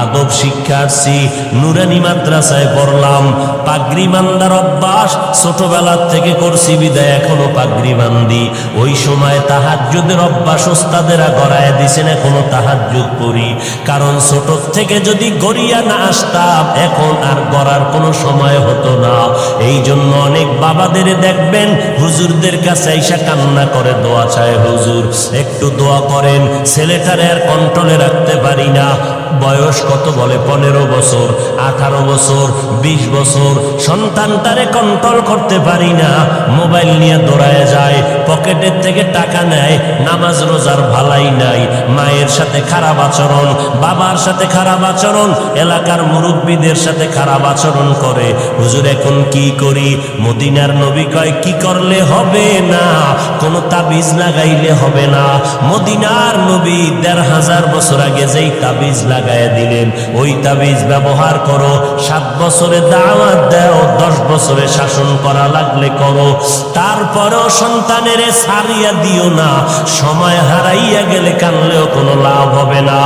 আদব শিক্ষা আসছি, নুরানি মাদ্রাসায় পড়লাম, পাগড়ি বান্ধার অভ্যাস ছোটবেলা থেকে করছি বিদায় এখনো পাগড়ি বান্ধি। ওই সময় তাহাজ্জুদের অভ্যাস ওস্তাদেরা গড়ায় দিছেন, এখনো তাহাজ্জুদ পড়ি। কারণ ছোট থেকে যদি গড়িয়া না আসতাম এখন আর গড়ার কোনো সময় হতো না। এই জন্য অনেক বাবাদের দেখবেন হুজুরদের কাছে আইসা কান্না করে দোয়া চায়, হুজুর একটু দোয়া করেন, ছেলেটারে আর কন্ট্রোলে রাখতে পারি না। বয়স কত বলে 15 বছর, 18 বছর, 20 বছর, সন্তানটারে কন্ট্রোল করতে পারি না। মোবাইল নিয়ে দৌড়ায় যায়, পকেটের থেকে টাকা নেয়, নামাজ রোজার ভালাই নাই, মায়ের সাথে খারাপ আচরণ, বাবার সাথে খারাপ আচরণ, এলাকার মুরব্বীদের সাথে খারাপ আচরণ করে। হুজুর এখন কি করি? মদিনার নবী কয় কি করলে হবে না, কোনো তাবিজ লাগাইলে হবে না। মদিনার নবী 1500 বছর আগে যেই তাবিজ লাগায় দিলেন, ওই তাবিজ ব্যবহার করো। 7 বছরে দাওয়াত দাও, 10 বছরে শাসন করা লাগলে করো, তারপরেও সন্তানের ছাড়িয়া দিও না। সময় হারাইয়া গেলে কানলেও কোনো লাভ হবে না।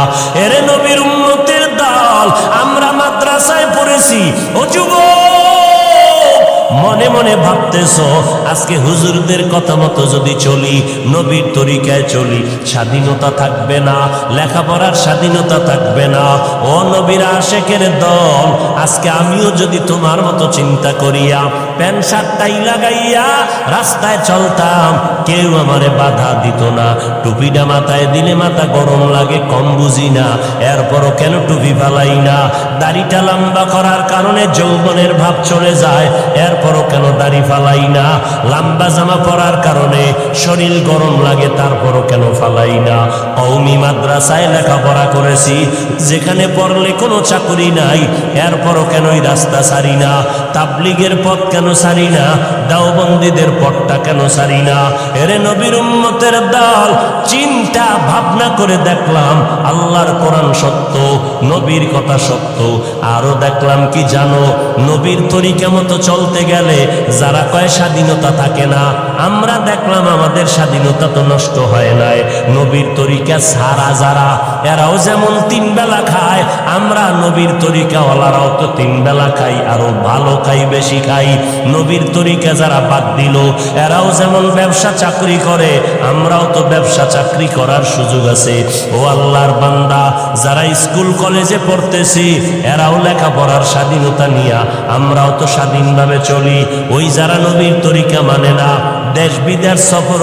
এরে নবীর উম্মতের দল, আমরা মাদ্রাসায় পড়েছি। ও যুবক, মনে মনে ভাবতেছ আজকে হুজুরদের কথা মতো যদি চলি, নবীর তরিকায় চলি, স্বাধীনতা থাকবে না, লেখাপড়ার স্বাধীনতা থাকবে না। ও নবীর আশেকের দল, আজকে আমিও যদি তোমার মতো চিন্তা করিয়া প্যান্ট শার্টটাই লাগাইয়া রাস্তায় চলতাম, কেউ আমারে বাধা দিত না। টুপিটা মাথায় দিলে মাথা গরম লাগে, কম বুঝি না, এরপরও কেন টুপি ফালাই না? দাড়িটা লম্বা করার কারণে যৌবনের ভাব চলে যায়, এরপরও কেন দাড়ি ফালাই না? লম্বা জামা পরার কারণে শরীর গরম লাগে, তারপরও কেন ফালাই না? কওমি মাদ্রাসায় লেখাপড়া করেছি, যেখানে পড়লে কোনো চাকরি নাই, এরপরও কেন এই রাস্তা ছাড়ি না? তাবলিগের পথ কেন ছাড়ি না? দাওবন্দীদের পথটা কেন ছাড়ি না? এরে নবীর উম্মতের দল, চিন্তা ভাবনা করে দেখলাম আল্লাহর কোরআন সত্য, নবীর কথা সত্য। আরো দেখলাম কি জানো, নবীর তরিকা মতো চলতে গেলে যারা কয় স্বাধীনতা থাকে না, আমরা দেখলাম আমাদের স্বাধীনতা তো নষ্ট হয় নাই। নবীর তরিকা ছাড়া যারা, এরাও যেমন 3 বেলা খায়, আমরা নবীর তরিকাওয়ালারাও তো 3 বেলা খাই, আরো ভালো খাই, বেশি খাই। নবীর তরিকা যারা বাদ দিল, এরাও যেমন ব্যবসা চাকরি করে, আমরাও তো ব্যবসা চাকরি করার সুযোগ আছে। ও আল্লাহর বান্দা, যারা স্কুল কলেজে পড়তেছি, এরাও লেখাপড়ার স্বাধীনতা নিয়া, আমরাও তো স্বাধীনভাবে চলি। ওই যারা নবীর তরিকা মানে না, দেশ বিদেশ সফর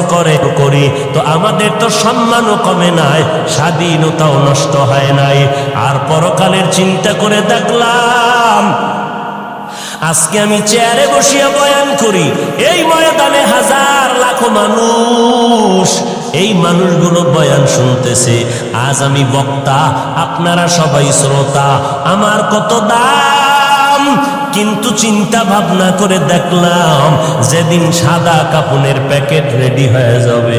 করি, তো আমাদের তো সম্মানও কমে নাই, স্বাধীনতাও নষ্ট হয় নাই। আর পরকালের চিন্তা করে দেখলাম আজকে আমি চেয়ারে বসিয়া বয়ান করি, এই ময়দানে হাজার লাখো মানুষ, এই মানুষগুলো বয়ান শুনতেছে। আজ আমি বক্তা, আপনারা সবাই শ্রোতা, আমার কত দাম। কিন্তু চিন্তা ভাবনা করে দেখলাম যেদিন সাদা কাপনের প্যাকেট রেডি হয়ে যাবে,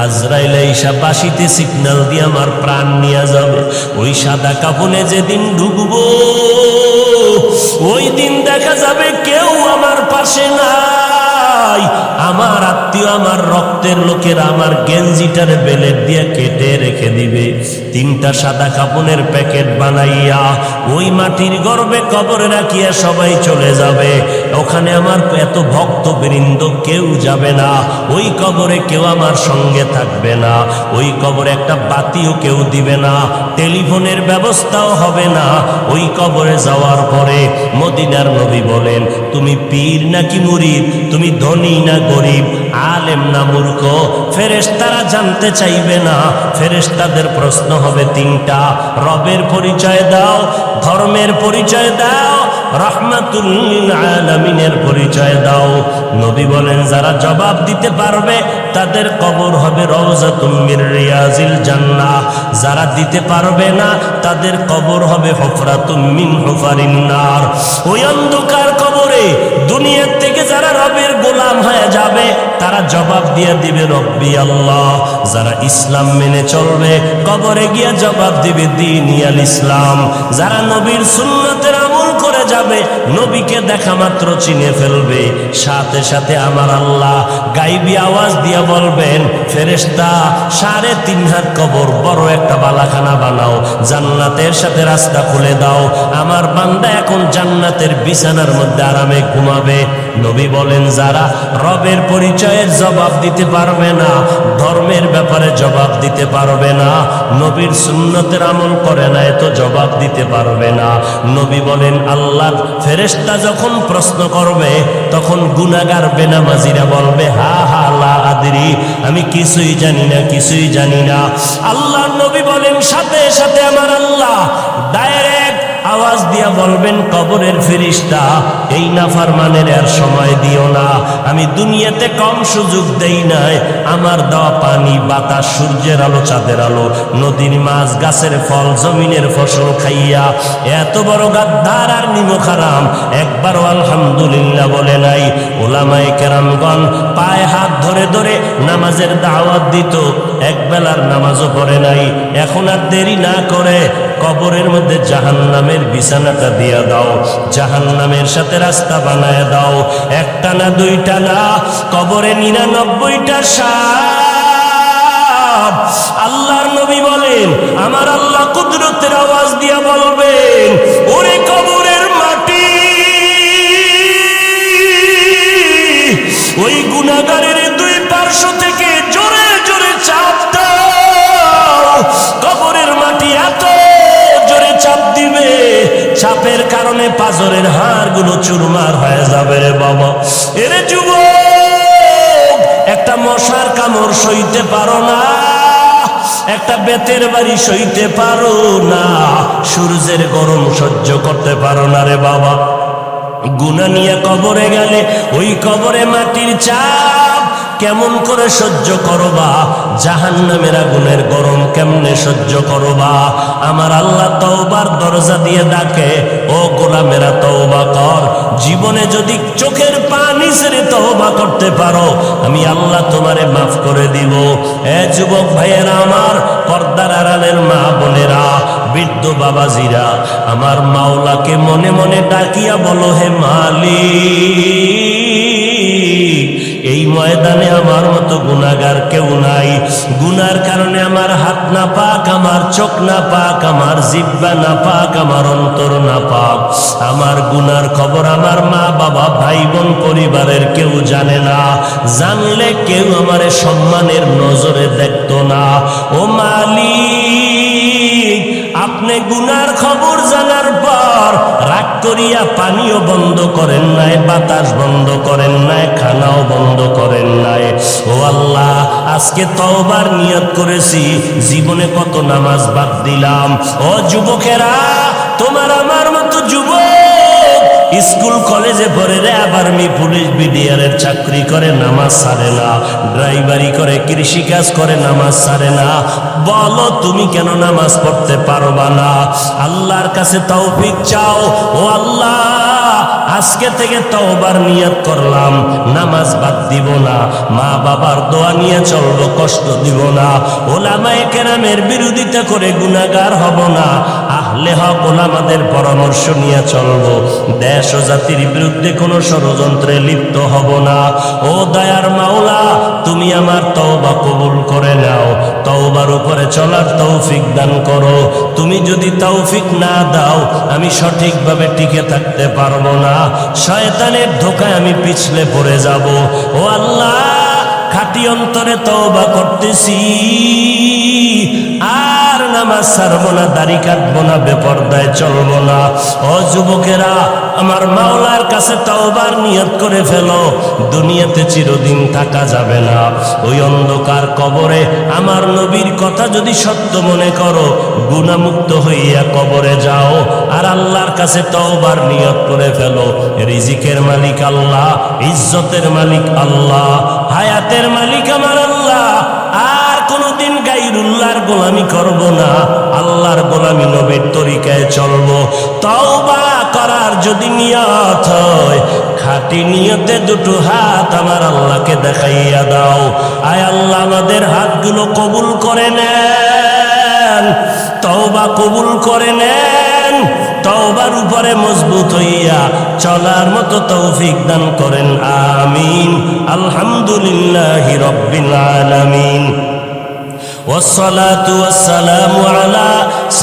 আজরাইল আইসা বাঁশিতে সিগন্যাল দিয়ে আমার প্রাণ নিয়ে যাবে, ওই সাদা কাপনে যেদিন ঢুকবো, ওই দিন দেখা যাবে কেউ আমার পাশে নাই। আমার আত্মীয়, আমার রক্তের লোকেরা আমার গেঞ্জিটার বেলেট দিয়ে কেটে রেখে দিবে। 3টা সাদা কাপনের প্যাকেট বানাইয়া ওই মাটির গর্ভে কবরে রাখিয়া সবাই চলে যাবে। ওখানে আমার এত ভক্তবৃন্দ কেউ যাবে না, ওই কবরে কেউ আমার সঙ্গে থাকবে না, ওই কবরে একটা বাতিও কেউ দিবে না, টেলিফোনের ব্যবস্থাও হবে না। ওই কবরে যাওয়ার পরে মদিনার নবী বলেন, তুমি পীর নাকি মুরিদ, তুমি ধনী না গরিব, আলেম না মূর্খ? ফেরেশতারা জানতে চাইবে না। ফেরেশতাদের প্রশ্ন হবে তিনটা, রবের পরিচয় দাও, ধর্মের পরিচয় দাও, রাহমাতুল লিল আলামিনের পরিচয় দাও। নবী বলেন যারা জবাব দিতে পারবে তাদের কবর হবে রওজাতুম মির রিয়াজিল জান্নাহ। যারা দিতে পারবে না তাদের কবর হবে হুফরাতুম মিন হুফারিন নার। ওই অন্ধকার কবরে দুনিয়ার থেকে যারা রবের গোলাম হয়ে যাবে তারা জবাব দিয়ে দিবে রব্বি আল্লাহ। যারা ইসলাম মেনে চলবে কবরে গিয়ে জবাব দিবে দীনি আল ইসলাম। যারা নবীর সুন্নতের আমল করে যাবে, নবীকে দেখা মাত্র চিনে ফেলবে, সাথে সাথে আমার আল্লাহ গাইবী আওয়াজ দিয়ে বলবেন, ফেরেশতা 3.5 হাত কবর বড় একটা বালাখানা বানাও, জান্নাতের সাথে রাস্তা খুলে দাও, আমার বান্দা এখন জান্নাতের বিছানার মধ্যে আরামে ঘুমাবে। নবী বলেন যারা রবের পরিচয়ের জবাব দিতে পারবে না, ধর্মের ব্যাপারে জবাব দিতে পারবে না, নবীর সুন্নতের আমল করে না, এত জবাব দিতে পারবে না। নবী বলেন আল্লাহর ফেরেশতা যখন প্রশ্ন করবে তখন গুনাহগার বেনামাজিরা বলবে হা হা লা আদরি, আমি কিছুই জানি না, কিছুই জানি না। আল্লাহর নবী বলেন সাথে সাথে আমার আল্লাহ ডাইরেক্ট আওয়াজ দিয়া বলবেন কবরের ফেরেশতা, এই নাফরমানের আর সময় দিও না, আমি দুনিয়াতে কম সুযোগ দেই নাই, আমার দেওয়া পানি, বাতাস, সূর্যের আলো, চাঁদের আলো, নদীর মাছ, গাছের ফল, জমিনের ফসল খাইয়া এত বড় গাদ্দার আর নিমক হারাম একবারও আলহামদুলিল্লাহ বলে নাই। ওলামায়ে কেরামগণ পায়ে হাত ধরে ধরে নামাজের দাওয়াত দিত, এক বেলার নামাজও পড়ে নাই। এখন আর দেরি না করে কবরের মধ্যে জাহান্নামের বিছানাটা দিয়া দাও, জাহান্নামের সাথে রাস্তা বানায় দাও। একটা না দুইটা না, কবরে 99টা সাপ। আল্লাহর নবী বলেন আমার আল্লাহ কুদরতের আওয়াজ দিয়া বলবেন, ওরে কবরের মাটি, ওই গুনাহগারের দুই পার্শ্ব থেকে জোরে জোরে চাপ দাও। কবরের মাটি এত জোরে চাপ দিবে, চাপের কারণে পাজরের হাড়গুলো চুরমার হয়ে যাবে রে বাবা। এরে যুবক, একটা মশার কামড় সইতে পারো না, একটা বেতের বাড়ি সইতে পারো না, সূর্যের গরম সহ্য করতে পারো না রে বাবা। গুনাহ নিয়ে কবরে গেলে ওই কবরে মাটির চাপ কেমন করে সহ্য করবা, জাহান্নামের আগুনের গরম কেমনে সহ্য করবা। আমার আল্লাহ তওবার দরজা দিয়ে ডাকে, ও গোলামেরা তওবা কর। জীবনে যদি চোখের পানি ছেড়ে তওবা করতে পারো, আমি আল্লাহ তোমারে মাফ করে দিব। এ যুবক ভাইয়েরা, আমার পর্দার আড়ালের মা বোনেরা, বৃদ্ধ বাবাজিরা, আমার মাওলাকে মনে মনে ডাকিয়া বলো, হে মালিক, এই ময়দানে আমার মতো গুনাহগার কেউ নাই। গুনার কারণে আমার হাত না পাক, আমার চোখ না পাক, আমার জিহ্বা না পাক, আমার অন্তর না পাক। আমার গুনার খবর আমার মা বাবা, ভাই বোন, পরিবারের কেউ জানে না। জানলে কেউ আমারে সম্মানের নজরে দেখতো না। ও মালিক, আপনি গুনার খবর জানার পর রাগ করিয়া পানিও বন্ধ করেন নাই, বাতাস বন্ধ করেন নাই, খানাও বন্ধ করেন নাই। ও আল্লাহ, আজকে তওবার নিয়ত করেছি, জীবনে কত নামাজ বাদ দিলাম। ও যুবকেরা, তোমার আমার মতো যুবক স্কুল কলেজে পড়ে রে, আবার পুলিশ বিডিআরের চাকরি করে, নামাজ ছাড়ে না, ড্রাইভারি করে, কৃষি কাজ করে, নামাজ ছাড়ে না। বলো তুমি কেন নামাজ পড়তে পারবা না? আল্লাহর কাছে তৌফিক চাও। ও আল্লাহ, আজকে থেকে তওবার নিয়ত করলাম, নামাজ বাদ দিব না, মা বাবার দোয়া নিয়ে চলবো, কষ্ট দিব না, ওলামায়ে কেরামের বিরোধিতা করে গুনাহগার হব না, আহলে হক ওলামাদের পরামর্শ নিয়ে চলবো, দেশ ও জাতির বিরুদ্ধে কোনো ষড়যন্ত্রে লিপ্ত হব না। ও দয়ার মাওলা, তুমি আমার তওবা কবুল করে নাও, তওবার উপরে চলার তৌফিক দান করো। তুমি যদি তৌফিক না দাও, আমি সঠিকভাবে টিকে থাকতে পারবো না, শয়তানের ধোঁকায় আমি পিছলে পড়ে যাব। ও আল্লাহ, খাঁটি অন্তরে তওবা করতেছি, আর নামাজ ছাড়বো না, দাড়ি কাটবো না, বেপরদায় চলবো না। ও যুবকেরা, আমার মাওলার কাছে তওবার নিয়ত করে ফেলো। দুনিয়াতে চিরদিন থাকা যাবে না। ওই অন্ধকার কবরে আমার নবীর কথা যদি সত্য মনে করো, গুনাহমুক্ত হইয়া কবরে যাও আর আল্লাহর কাছে তওবার নিয়ত করে ফেলো। রিজিকের মালিক আল্লাহ, ইজ্জতের মালিক আল্লাহ, হায়াতের মালিক আমার আল্লাহ। আর কোনদিন গায়রুল্লাহর গোলামি করব না, আল্লাহর গোলামি, নবীর তরিকায় চলবো। তওবা করার যদি নিয়ত হয়, খাঁটি নিয়তে দুটো হাত আমার আল্লাহকে দেখাইয়া দাও। আয় আল্লাহ, আমাদের হাতগুলো কবুল করে নেন, তওবা কবুল করে নেন। তওবার উপরে মজবুত হইয়া চলার মতো তৌফিক দান করেন, আমিন। আলহামদুলিল্লাহি রাব্বিল আলামিন। والصلاة والسلام على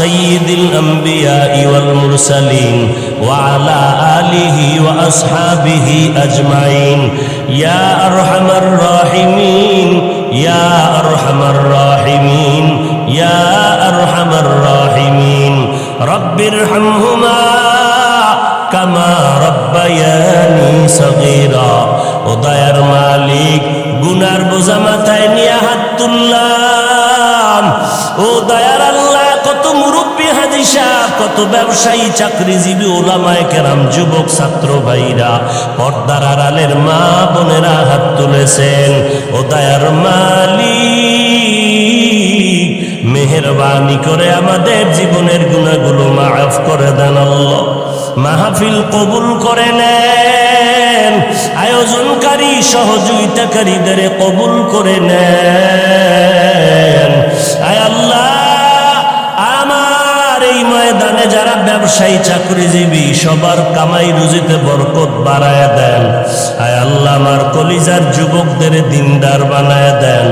سيد الأنبياء والمرسلين وعلى آله وأصحابه أجمعين يا أرحم الراحمين يا أرحم الراحمين يا أرحم الراحمين رب ارحمهما كما ربياني صغيرا ও দয়ার মালিক, গুনার বোঝা মাথায় নিয়ে হাত তুললাম। ও দয়ার আল্লাহ, কত মুরব্বী হাজী সাহেব, কত ব্যবসায়ী, চাকরিজীবী, ওলামায়ে কেরাম, যুবক ছাত্র ভাইরা, পর্দার আড়ালের মা বোনেরা হাত তুলেছেন। ও দয়ার মালিক, মেহেরবানি করে আমাদের জীবনের গুনাহগুলো মাফ করে দেন আল্লাহ। মাহফিল কবুল করে নেন, আয়োজনকারী সহযোগিতাকারীদের কবুল করে নেন। আয় আল্লাহ, আমার এই ময়দানে যারা ব্যবসায়ী, চাকরিজীবী, সবার কামাই রুজিতে বরকত বাড়ায় দেন। আয় আল্লাহ, আমার কলিজার যুবকদের দিনদার বানায় দেন,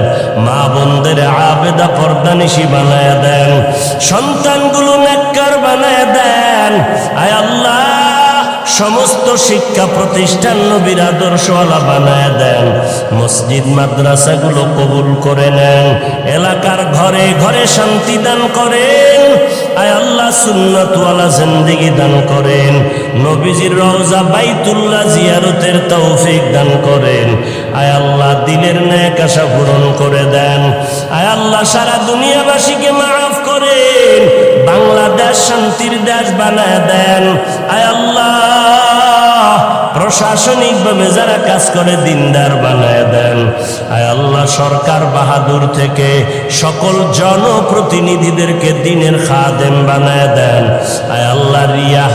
মা বোনদের আবেদা পর্দানিশী বানায় দেন, সন্তানগুলো নেককার বানায় দেন। আয় আল্লাহ, সমস্ত শিক্ষা প্রতিষ্ঠান নবীর আদর্শওয়ালা বানায় দেন। মসজিদ মাদ্রাসাগুলো কবুল করে নেন, এলাকার ঘরে ঘরে শান্তি দান করেন। আয় আল্লাহ, সুন্নাতওয়ালা জিন্দেগি দান করেন, নবীজির রওজা বাইতুল্লাহ জিয়ারতের তৌফিক দান করেন। আয় আল্লাহ, দিলের নেক আশা পূরণ করে দেন। আয় আল্লাহ, সারা দুনিয়াবাসীকে মাফ করেন, বাংলাদেশ শান্তির দেশ বানায় দেন। আয় আল্লাহ, প্রশাসনিকভাবে যারা কাজ করে দিনদার বানায় দেন। আয় আল্লাহ, সরকার বাহাদুর থেকে সকল জনপ্রতিনিধিদেরকে দিনের খাদেম বানায় দেন। আয় আল্লাহ, রিয়া